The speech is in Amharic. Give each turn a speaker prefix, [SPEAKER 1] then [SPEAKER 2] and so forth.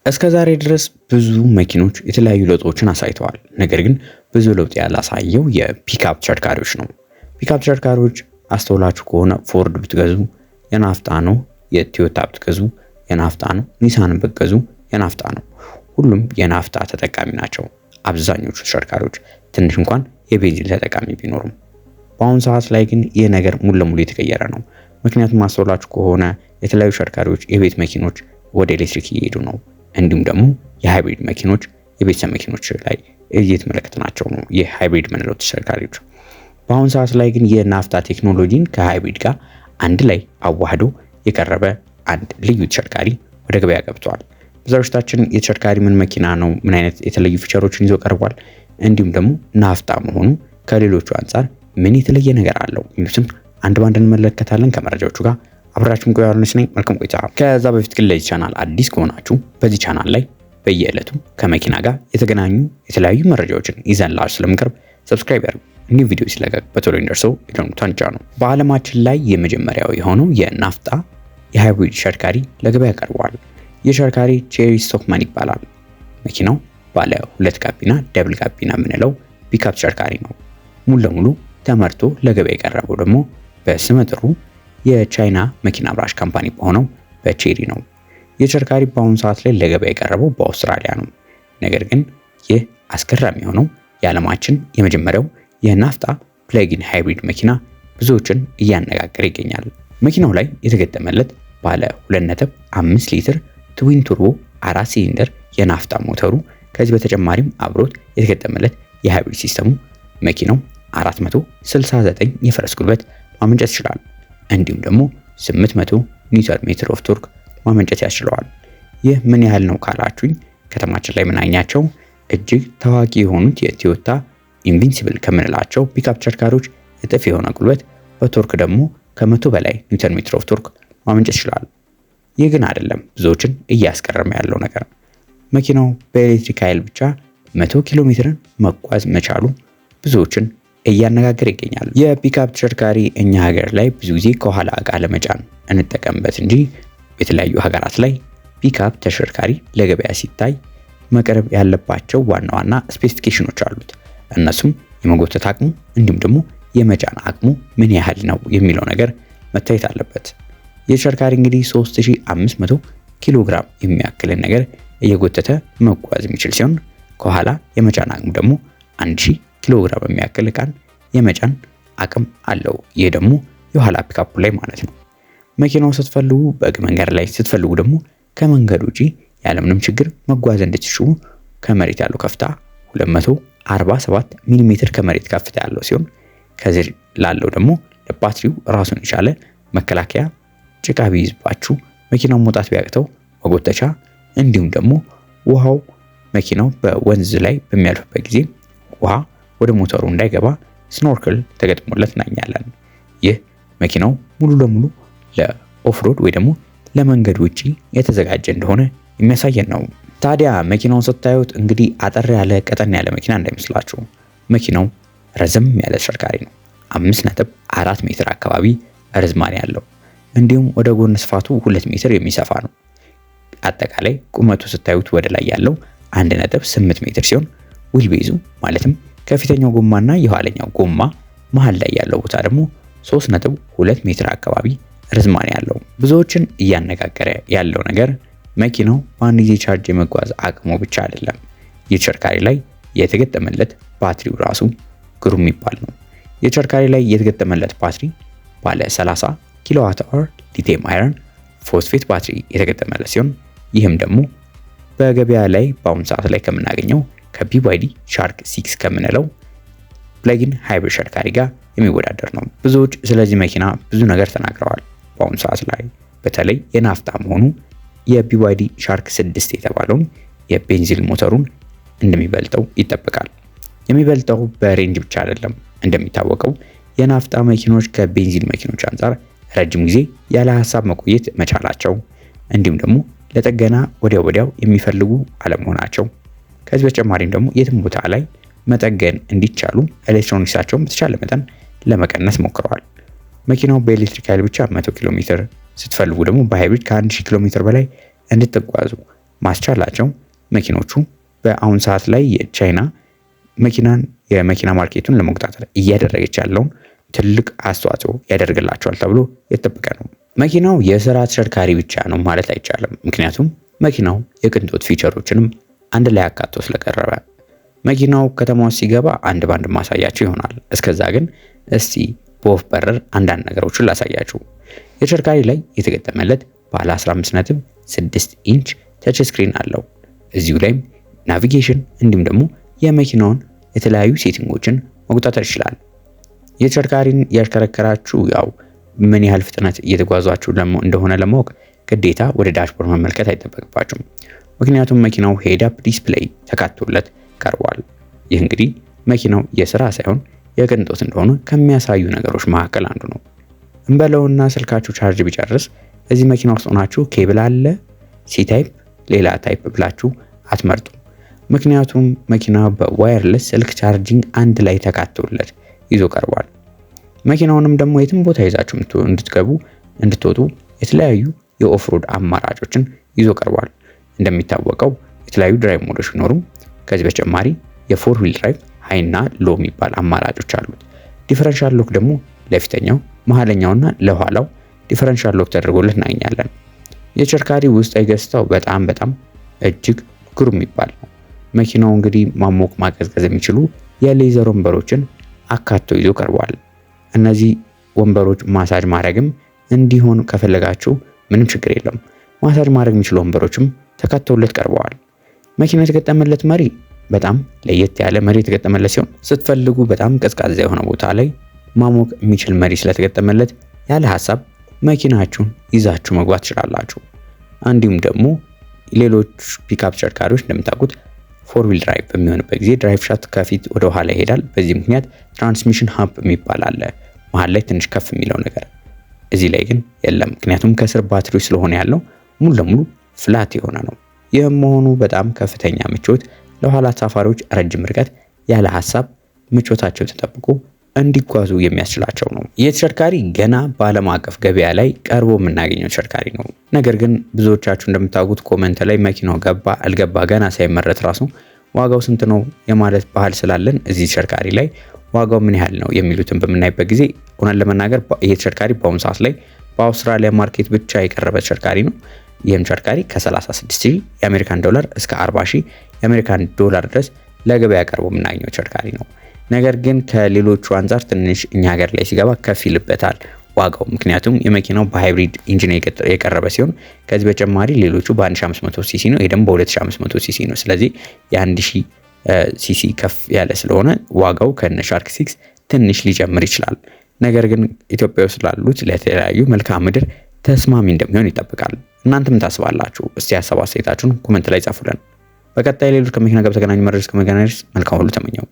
[SPEAKER 1] እስከዛሬ ድረስ ብዙ መኪኖች የተለያዩ ለውጦችን አሳይተዋል። ነገር ግን ብዙ ለውጥ ያላሳየው የፒክአፕ ተሽከርካሪዎች ነው። ፒክአፕ ተሽከርካሪዎች አስተውላችሁ ከሆነ ፎርድ ብትገዙ የናፍጣ ነው፣ የቶዮታ ብትገዙ የናፍጣ ነው፣ ኒሳን ብትገዙ የናፍጣ ነው። ሁሉም የናፍጣ ተጠቃሚ ናቸው። አብዛኞቹ ተሽከርካሪዎች ትንሽ እንኳን የቤንዚን ተጠቃሚ ቢኖሩም፣ በአሁኑ ሰዓት ላይ ግን ይህ ነገር ሙሉ ለሙሉ የተቀየረ ነው። ምክንያቱም አስተውላችሁ ከሆነ የተለያዩ ተሽከርካሪዎች የቤት መኪኖች ወደ ኤሌክትሪክ እየሄዱ ነው። እንዲሁም ደግሞ የሃይብሪድ መኪኖች የቤተሰብ መኪኖች ላይ እየተመለከትናቸው ነው። የሃይብሪድ ምንለው ተሽከርካሪዎች በአሁኑ ሰዓት ላይ ግን የናፍጣ ቴክኖሎጂን ከሃይብሪድ ጋር አንድ ላይ አዋህዶ የቀረበ አንድ ልዩ ተሽከርካሪ ወደ ገበያ ገብቷል። በዛሬዎቻችን የተሽከርካሪ ምን መኪና ነው፣ ምን አይነት የተለዩ ፊቸሮችን ይዞ ቀርቧል፣ እንዲሁም ደግሞ ናፍጣ መሆኑ ከሌሎቹ አንጻር ምን የተለየ ነገር አለው የሚሉትም አንድ ባንድ እንመለከታለን። ከመረጃዎቹ ጋር አብራችሁን ቆዩ። አርነስ ነኝ። መልካም ቆይታ። ከዛ በፊት ግን ለዚህ ቻናል አዲስ ከሆናችሁ በዚህ ቻናል ላይ በየዕለቱ ከመኪና ጋር የተገናኙ የተለያዩ መረጃዎችን ይዘንላችሁ ስለምንቀርብ ሰብስክራይብ ያድርጉ። እንዲህ ቪዲዮ ሲለቀቅ በቶሎ እንዲደርሰው የደወሉን ጫኑ። በዓለማችን ላይ የመጀመሪያው የሆነው የናፍጣ የሃይብሪድ ተሽከርካሪ ለገበያ ቀርቧል። የተሽከርካሪ ቼሪ ስቶክማን ይባላል። መኪናው ባለ ሁለት ጋቢና ደብል ጋቢና የምንለው ፒክአፕ ተሽከርካሪ ነው። ሙሉ ለሙሉ ተመርቶ ለገበያ የቀረበው ደግሞ በስመ ጥሩ የቻይና መኪና አምራች ካምፓኒ በሆነው በቼሪ ነው። የተሽከርካሪ በአሁኑ ሰዓት ላይ ለገበያ የቀረበው በአውስትራሊያ ነው። ነገር ግን ይህ አስገራሚ የሆነው የዓለማችን የመጀመሪያው የናፍጣ ፕለጊን ሃይብሪድ መኪና ብዙዎችን እያነጋገረ ይገኛል። መኪናው ላይ የተገጠመለት ባለ 2.5 ሊትር ትዊን ቱርቦ 4 ሲሊንደር የናፍጣ ሞተሩ፣ ከዚህ በተጨማሪም አብሮት የተገጠመለት የሃይብሪድ ሲስተሙ መኪናው 469 የፈረስ ጉልበት ማመንጨት ይችላል። እንዲሁም ደግሞ 800 ኒውተን ሜትር ኦፍ ቶርክ ማመንጨት ያስችለዋል። ይህ ምን ያህል ነው ካላችሁኝ ከተማችን ላይ የምናኛቸው እጅግ ታዋቂ የሆኑት የቶዮታ ኢንቪንሲብል ከምንላቸው ፒክአፕ ተሽከርካሪዎች እጥፍ የሆነ ጉልበት፣ በቶርክ ደግሞ ከ100 በላይ ኒውተን ሜትር ኦፍ ቶርክ ማመንጨት ይችላል። ይህ ግን አይደለም ብዙዎችን እያስገረመ ያለው ነገር። መኪናው በኤሌክትሪክ ኃይል ብቻ 100 ኪሎ ሜትርን መጓዝ መቻሉ ብዙዎችን እያነጋገረ ይገኛል። የፒክአፕ ተሽከርካሪ እኛ ሀገር ላይ ብዙ ጊዜ ከኋላ እቃ ለመጫን እንጠቀምበት እንጂ የተለያዩ ሀገራት ላይ ፒክአፕ ተሽከርካሪ ለገበያ ሲታይ መቅረብ ያለባቸው ዋና ዋና ስፔሲፊኬሽኖች አሉት። እነሱም የመጎተት አቅሙ እንዲሁም ደግሞ የመጫን አቅሙ ምን ያህል ነው የሚለው ነገር መታየት አለበት። የተሽከርካሪ እንግዲህ 3500 ኪሎ ግራም የሚያክልን ነገር እየጎተተ መጓዝ የሚችል ሲሆን ከኋላ የመጫን አቅሙ ደግሞ 1000 ኪሎ ግራም የሚያክል ዕቃን የመጫን አቅም አለው። ይህ ደግሞ የኋላ ፒክአፕ ላይ ማለት ነው። መኪናው ስትፈልጉ በሕግ መንገድ ላይ ስትፈልጉ ደግሞ ከመንገድ ውጪ ያለምንም ችግር መጓዝ እንድትችሉ ከመሬት ያለው ከፍታ 247 ሚሊ ሜትር ከመሬት ከፍታ ያለው ሲሆን ከዚህ ላለው ደግሞ ለባትሪው ራሱን የቻለ መከላከያ፣ ጭቃ ቢይዝባችሁ መኪናው መውጣት ቢያቅተው መጎተቻ፣ እንዲሁም ደግሞ ውሃው መኪናው በወንዝ ላይ በሚያልፍበት ጊዜ ውሃ ወደ ሞተሩ እንዳይገባ ስኖርክል ተገጥሞለት እናኛለን። ይህ መኪናው ሙሉ ለሙሉ ለኦፍሮድ ወይ ደግሞ ለመንገድ ውጪ የተዘጋጀ እንደሆነ የሚያሳየን ነው። ታዲያ መኪናውን ስታዩት እንግዲህ አጠር ያለ ቀጠን ያለ መኪና እንዳይመስላችሁ። መኪናው ረዘም ያለ ተሽከርካሪ ነው። 5.4 ሜትር አካባቢ ርዝማኔ ያለው እንዲሁም ወደ ጎን ስፋቱ 2 ሜትር የሚሰፋ ነው። አጠቃላይ ቁመቱ ስታዩት ወደ ላይ ያለው 1.8 ሜትር ሲሆን ዊልቤዙ ማለትም ከፊተኛው ጎማና የኋለኛው ጎማ መሃል ላይ ያለው ቦታ ደግሞ 3.2 ሜትር አካባቢ ርዝማኔ ያለው። ብዙዎችን እያነጋገረ ያለው ነገር መኪናው በአንድ ጊዜ ቻርጅ የመጓዝ አቅሙ ብቻ አይደለም። የተሽከርካሪ ላይ የተገጠመለት ባትሪው ራሱ ግሩም የሚባል ነው። የተሽከርካሪ ላይ የተገጠመለት ባትሪ ባለ 30 ኪሎዋት አወር ሊቲየም አይረን ፎስፌት ባትሪ የተገጠመለት ሲሆን ይህም ደግሞ በገበያ ላይ በአሁኑ ሰዓት ላይ ከምናገኘው ከቢዋይዲ ሻርክ 6 ከምንለው ፕለጊን ሃይብሪድ ተሽከርካሪ ጋር የሚወዳደር ነው። ብዙዎች ስለዚህ መኪና ብዙ ነገር ተናግረዋል። በአሁኑ ሰዓት ላይ በተለይ የናፍጣ መሆኑ የቢዋይዲ ሻርክ 6 የተባለውን የቤንዚን ሞተሩን እንደሚበልጠው ይጠበቃል። የሚበልጠው በሬንጅ ብቻ አይደለም። እንደሚታወቀው የናፍጣ መኪኖች ከቤንዚን መኪኖች አንጻር ረጅም ጊዜ ያለ ሀሳብ መቆየት መቻላቸው እንዲሁም ደግሞ ለጥገና ወዲያው የሚፈልጉ አለመሆናቸው፣ ከዚህ በተጨማሪም ደግሞ የትም ቦታ ላይ መጠገን እንዲቻሉ ኤሌክትሮኒክሳቸውን በተቻለ መጠን ለመቀነስ ሞክረዋል። መኪናው በኤሌክትሪክ ኃይል ብቻ 100 ኪሎ ሜትር ስትፈልጉ ደግሞ በሃይብሪድ ከ1000 ኪሎ ሜትር በላይ እንድትጓዙ ማስቻላቸው መኪኖቹ በአሁን ሰዓት ላይ የቻይና የመኪና ማርኬቱን ለመቆጣጠር እያደረገች ያለውን ትልቅ አስተዋጽኦ ያደርግላቸዋል ተብሎ የተጠበቀ ነው። መኪናው የስራ ተሽከርካሪ ብቻ ነው ማለት አይቻልም። ምክንያቱም መኪናው የቅንጦት ፊቸሮችንም አንድ ላይ አካቶ ስለቀረበ መኪናው ከተማ ውስጥ ሲገባ አንድ ባንድ ማሳያችሁ ይሆናል። እስከዛ ግን እስቲ በወፍ በረር አንዳንድ ነገሮችን ላሳያችሁ። የተሽከርካሪ ላይ የተገጠመለት ባለ 15.6 ኢንች ተች ስክሪን አለው። እዚሁ ላይም ናቪጌሽን እንዲሁም ደግሞ የመኪናውን የተለያዩ ሴቲንጎችን መቆጣጠር ይችላል። የተሽከርካሪን ያሽከረከራችሁ ያው ምን ያህል ፍጥነት እየተጓዛችሁ እንደሆነ ለማወቅ ግዴታ ወደ ዳሽቦርድ መመልከት አይጠበቅባችሁም። ምክንያቱም መኪናው ሄድ አፕ ዲስፕሌይ ተካቶለት ቀርቧል። ይህ እንግዲህ መኪናው የስራ ሳይሆን የቅንጦት እንደሆነ ከሚያሳዩ ነገሮች መካከል አንዱ ነው። እንበለውና ስልካችሁ ቻርጅ ቢጨርስ እዚህ መኪና ውስጥ ሆናችሁ ኬብል አለ ሲ ታይፕ ሌላ ታይፕ ብላችሁ አትመርጡ። ምክንያቱም መኪና በዋየርለስ ስልክ ቻርጂንግ አንድ ላይ ተካቶለት ይዞ ቀርቧል። መኪናውንም ደግሞ የትም ቦታ ይዛችሁ እንድትወጡ የተለያዩ የኦፍሮድ አማራጮችን ይዞ ቀርቧል። እንደሚታወቀው የተለያዩ ድራይቭ ሞዶች ቢኖሩም ከዚህ በተጨማሪ የፎር ዊል ድራይቭ ሃይና ሎ የሚባል አማራጮች አሉት። ዲፈረንሻል ሎክ ደግሞ ለፊተኛው መሀለኛውና ለኋላው ዲፈረንሻል ሎክ ተደርጎለት እናገኛለን። የተሽከርካሪ ውስጣዊ ገጽታው በጣም እጅግ ግሩም የሚባል ነው። መኪናው እንግዲህ ማሞቅ ማቀዝቀዝ የሚችሉ የሌዘር ወንበሮችን አካቶ ይዞ ቀርቧል። እነዚህ ወንበሮች ማሳጅ ማድረግም እንዲሆን ከፈለጋችሁ ምንም ችግር የለም። ማሳጅ ማድረግ የሚችሉ ወንበሮችም ተካተውለት ቀርበዋል። መኪናው የተገጠመለት መሪ በጣም ለየት ያለ መሪ የተገጠመለት ሲሆን ስትፈልጉ በጣም ቀዝቃዛ የሆነ ቦታ ላይ ማሞቅ የሚችል መሪ ስለተገጠመለት ያለ ሐሳብ መኪናችሁን ይዛችሁ መግባት ትችላላችሁ። እንዲሁም ደግሞ ሌሎች ፒክአፕ ተሽከርካሪዎች እንደምታውቁት ፎር ዊል ድራይቭ በሚሆንበት ጊዜ ድራይቭ ሻፍት ከፊት ወደ ኋላ ይሄዳል። በዚህ ምክንያት ትራንስሚሽን ሀብ የሚባል አለ መሀል ላይ ትንሽ ከፍ የሚለው ነገር። እዚህ ላይ ግን የለም። ምክንያቱም ከስር ባትሪ ስለሆነ ያለው ሙሉ ለሙሉ ፍላት የሆነ ነው። ይህም መሆኑ በጣም ከፍተኛ ምቾት ለኋላ ተሳፋሪዎች ረጅም ርቀት ያለ ሐሳብ ምቾታቸው ተጠብቆ እንዲጓዙ የሚያስችላቸው ነው። ይህ ተሽከርካሪ ገና በዓለም አቀፍ ገበያ ላይ ቀርቦ የምናገኘው ተሽከርካሪ ነው። ነገር ግን ብዙዎቻችሁ እንደምታውቁት ኮሜንት ላይ መኪናው ገባ አልገባ ገና ሳይመረት ራሱ ዋጋው ስንት ነው የማለት ባህል ስላለን እዚህ ተሽከርካሪ ላይ ዋጋው ምን ያህል ነው የሚሉትን በምናይበት ጊዜ ሆነን ለመናገር ይህ ተሽከርካሪ በአሁኑ ሰዓት ላይ በአውስትራሊያ ማርኬት ብቻ የቀረበ ተሽከርካሪ ነው። ይህም ተሽከርካሪ ከ36,000 የአሜሪካን ዶላር እስከ 40,000 የአሜሪካን ዶላር ድረስ ለገበያ ቀርቦ የምናገኘው ተሽከርካሪ ነው። ነገር ግን ከሌሎቹ አንጻር ትንሽ እኛ ሀገር ላይ ሲገባ ከፍ ይልበታል ዋጋው። ምክንያቱም የመኪናው በሃይብሪድ ኢንጂን የቀረበ ሲሆን ከዚህ በተጨማሪ ሌሎቹ በ1500 ሲሲ ነው፣ ይሄ ደግሞ በ2500 ሲሲ ነው። ስለዚህ የ1000 ሲሲ ከፍ ያለ ስለሆነ ዋጋው ከነ ሻርክ 6 ትንሽ ሊጨምር ይችላል። ነገር ግን ኢትዮጵያ ውስጥ ላሉት ለተለያዩ መልክዓ ምድር ተስማሚ እንደሚሆን ይጠበቃል። እናንተም ታስባላችሁ? እስቲ ሀሳብ አስተያየታችሁን ኮሜንት ላይ ጻፉልን። በቀጣይ ሌሎች ከመኪና ጋር በተገናኙ መረጃ እስከመገናኘት መልካም ሁሉ ተመኘው።